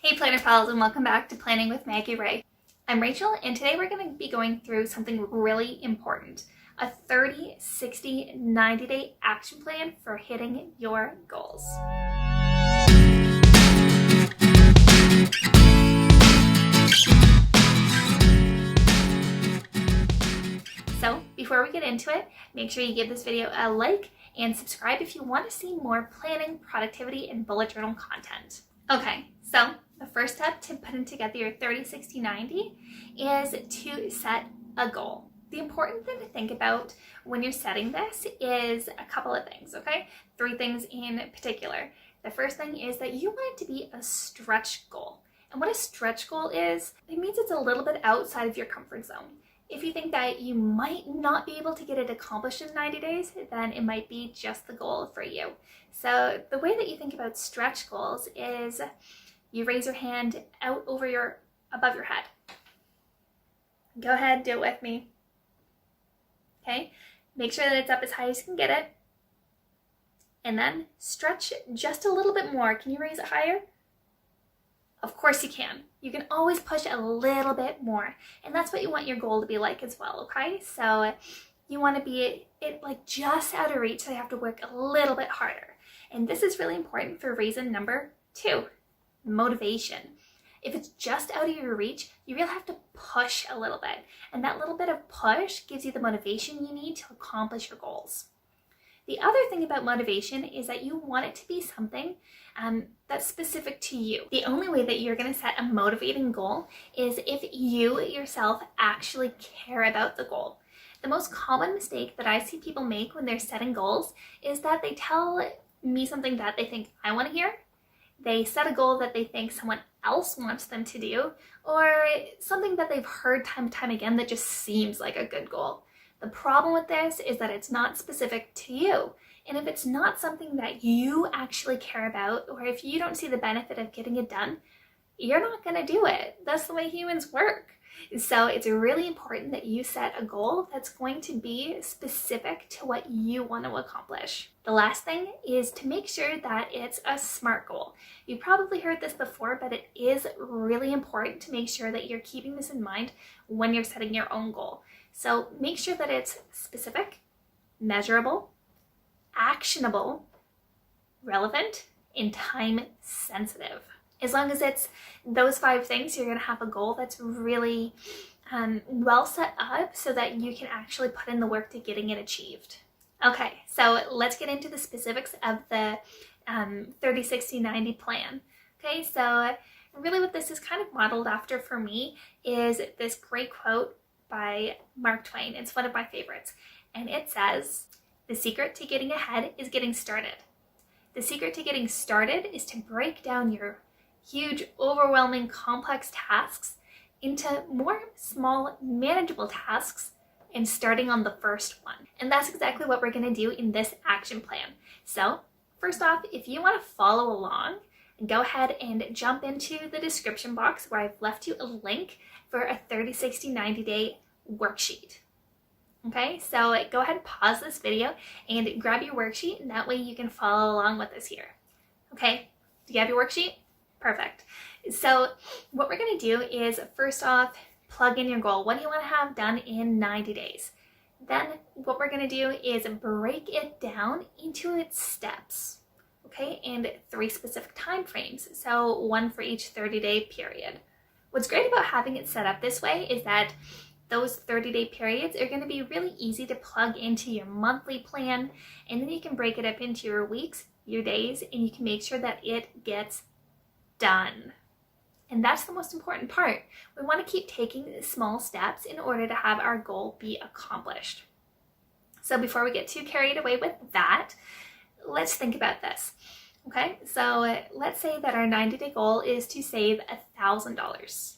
Hey Planner Pals, and welcome back to Planning with Maggie Ray. I'm Rachel, and today we're going to be going through something really important, a 30, 60, 90-day action plan for hitting your goals. So before we get into it, make sure you give this video a like and subscribe if you want to see more planning, productivity, and bullet journal content. Okay, so the first step to putting together your 30, 60, 90 is to set a goal. The important thing to think about when you're setting this is a couple of things, okay? 3 things in particular. The first thing is that you want it to be a stretch goal. And what a stretch goal is, it means it's a little bit outside of your comfort zone. If you think that you might not be able to get it accomplished in 90 days, then it might be just the goal for you. So the way that you think about stretch goals is you raise your hand out above your head. Go ahead, do it with me. Okay, make sure that it's up as high as you can get it. And then stretch just a little bit more. Can you raise it higher? Of course you can. You can always push a little bit more. And that's what you want your goal to be like as well, okay? So you want to be like just out of reach, so you have to work a little bit harder. And this is really important for reason number 2, motivation. If it's just out of your reach, you really have to push a little bit. And that little bit of push gives you the motivation you need to accomplish your goals. The other thing about motivation is that you want it to be something that's specific to you. The only way that you're going to set a motivating goal is if you yourself actually care about the goal. The most common mistake that I see people make when they're setting goals is that they tell me something that they think I want to hear. They set a goal that they think someone else wants them to do, or something that they've heard time and time again that just seems like a good goal. The problem with this is that it's not specific to you. And if it's not something that you actually care about, or if you don't see the benefit of getting it done, you're not going to do it. That's the way humans work. So it's really important that you set a goal that's going to be specific to what you want to accomplish. The last thing is to make sure that it's a SMART goal. You've probably heard this before, but it is really important to make sure that you're keeping this in mind when you're setting your own goal. So make sure that it's specific, measurable, actionable, relevant, and time sensitive. As long as it's those 5 things, you're going to have a goal that's really well set up so that you can actually put in the work to getting it achieved. Okay, so let's get into the specifics of the 30, 60, 90 plan. Okay, so really what this is kind of modeled after for me is this great quote by Mark Twain. It's one of my favorites. And it says, "The secret to getting ahead is getting started. The secret to getting started is to break down your huge, overwhelming, complex tasks into more small, manageable tasks and starting on the first one." And that's exactly what we're going to do in this action plan. So first off, if you want to follow along, go ahead and jump into the description box where I've left you a link for a 30, 60, 90 day worksheet. Okay, so go ahead and pause this video and grab your worksheet, and that way you can follow along with us here. Okay, do you have your worksheet? Perfect. So what we're going to do is first off, plug in your goal. What do you want to have done in 90 days? Then what we're going to do is break it down into its steps. Okay, and 3 specific time frames. So 1 for each 30-day period. What's great about having it set up this way is that those 30-day periods are going to be really easy to plug into your monthly plan, and then you can break it up into your weeks, your days, and you can make sure that it gets done. And that's the most important part. We want to keep taking small steps in order to have our goal be accomplished. So before we get too carried away with that, let's think about this. Okay, so let's say that our 90-day goal is to save $1,000.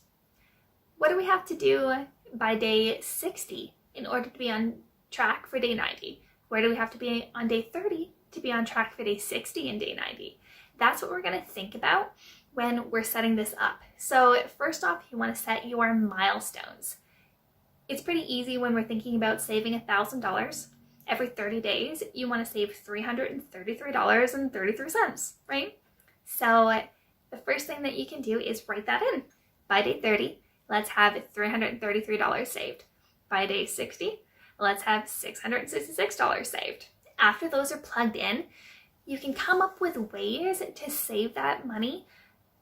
What do we have to do by day 60 in order to be on track for day 90? Where do we have to be on day 30 to be on track for day 60 and day 90? That's what we're going to think about when we're setting this up. So first off, you want to set your milestones. It's pretty easy when we're thinking about saving $1,000. Every 30 days, you want to save $333.33, right? So the first thing that you can do is write that in. By day 30, let's have $333 saved. By day 60, let's have $666 saved. After those are plugged in, you can come up with ways to save that money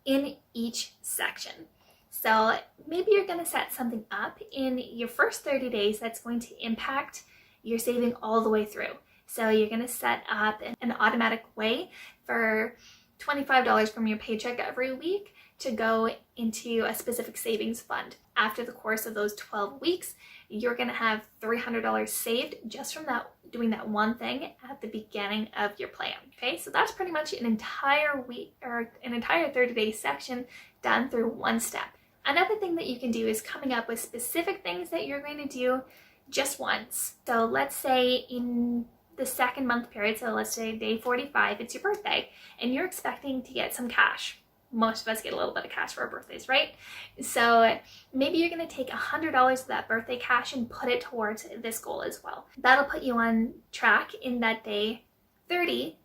in each section. So maybe you're going to set something up in your first 30 days that's going to impact your saving all the way through. So you're going to set up an automatic way for $25 from your paycheck every week to go into a specific savings fund. After the course of those 12 weeks, you're going to have $300 saved just from doing that one thing at the beginning of your plan. Okay, so that's pretty much an entire week or an entire 30-day section done through one step. Another thing that you can do is coming up with specific things that you're going to do just once. So let's say in the second month period, so let's say day 45, it's your birthday, and you're expecting to get some cash. Most of us get a little bit of cash for our birthdays, right? So maybe you're going to take $100 of that birthday cash and put it towards this goal as well. That'll put you on track in that day 30,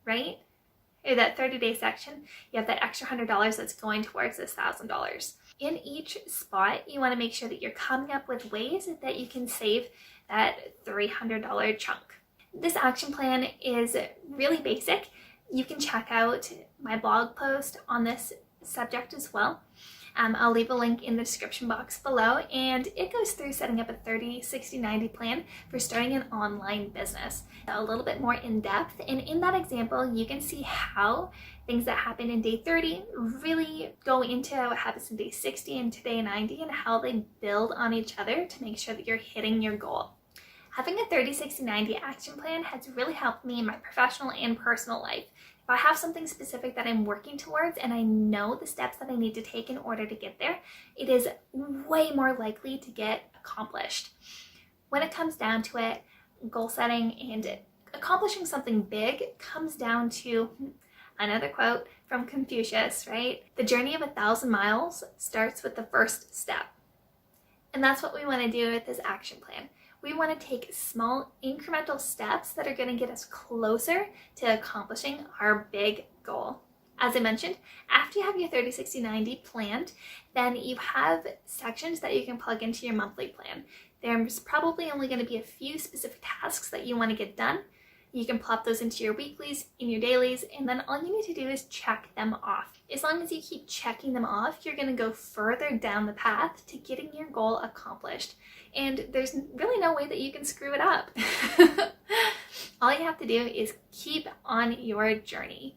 right? Or that 30-day section. You have that extra $100 that's going towards this $1,000. In each spot, you want to make sure that you're coming up with ways that you can save that $300 chunk. This action plan is really basic. You can check out my blog post on this subject as well. I'll leave a link in the description box below, and it goes through setting up a 30, 60, 90 plan for starting an online business. A little bit more in depth, and in that example, you can see how things that happen in day 30 really go into what happens in day 60 and to day 90, and how they build on each other to make sure that you're hitting your goal. Having a 30, 60, 90 action plan has really helped me in my professional and personal life. If I have something specific that I'm working towards and I know the steps that I need to take in order to get there, it is way more likely to get accomplished. When it comes down to it, goal setting and accomplishing something big comes down to another quote from Confucius, right? The journey of 1,000 miles starts with the first step. And that's what we want to do with this action plan. We want to take small incremental steps that are going to get us closer to accomplishing our big goal. As I mentioned, after you have your 30, 60, 90 planned, then you have sections that you can plug into your monthly plan. There's probably only going to be a few specific tasks that you want to get done. You can plop those into your weeklies, in your dailies, and then all you need to do is check them off. As long as you keep checking them off, you're going to go further down the path to getting your goal accomplished. And there's really no way that you can screw it up. All you have to do is keep on your journey.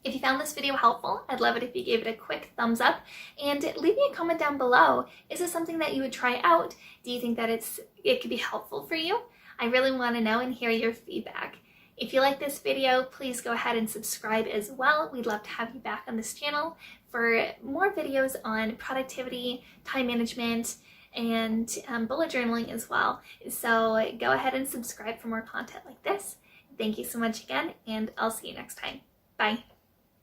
If you found this video helpful, I'd love it if you gave it a quick thumbs up and leave me a comment down below. Is this something that you would try out? Do you think that it could be helpful for you? I really want to know and hear your feedback. If you like this video, please go ahead and subscribe as well. We'd love to have you back on this channel for more videos on productivity, time management, and bullet journaling as well. So go ahead and subscribe for more content like this. Thank you so much again, and I'll see you next time. Bye.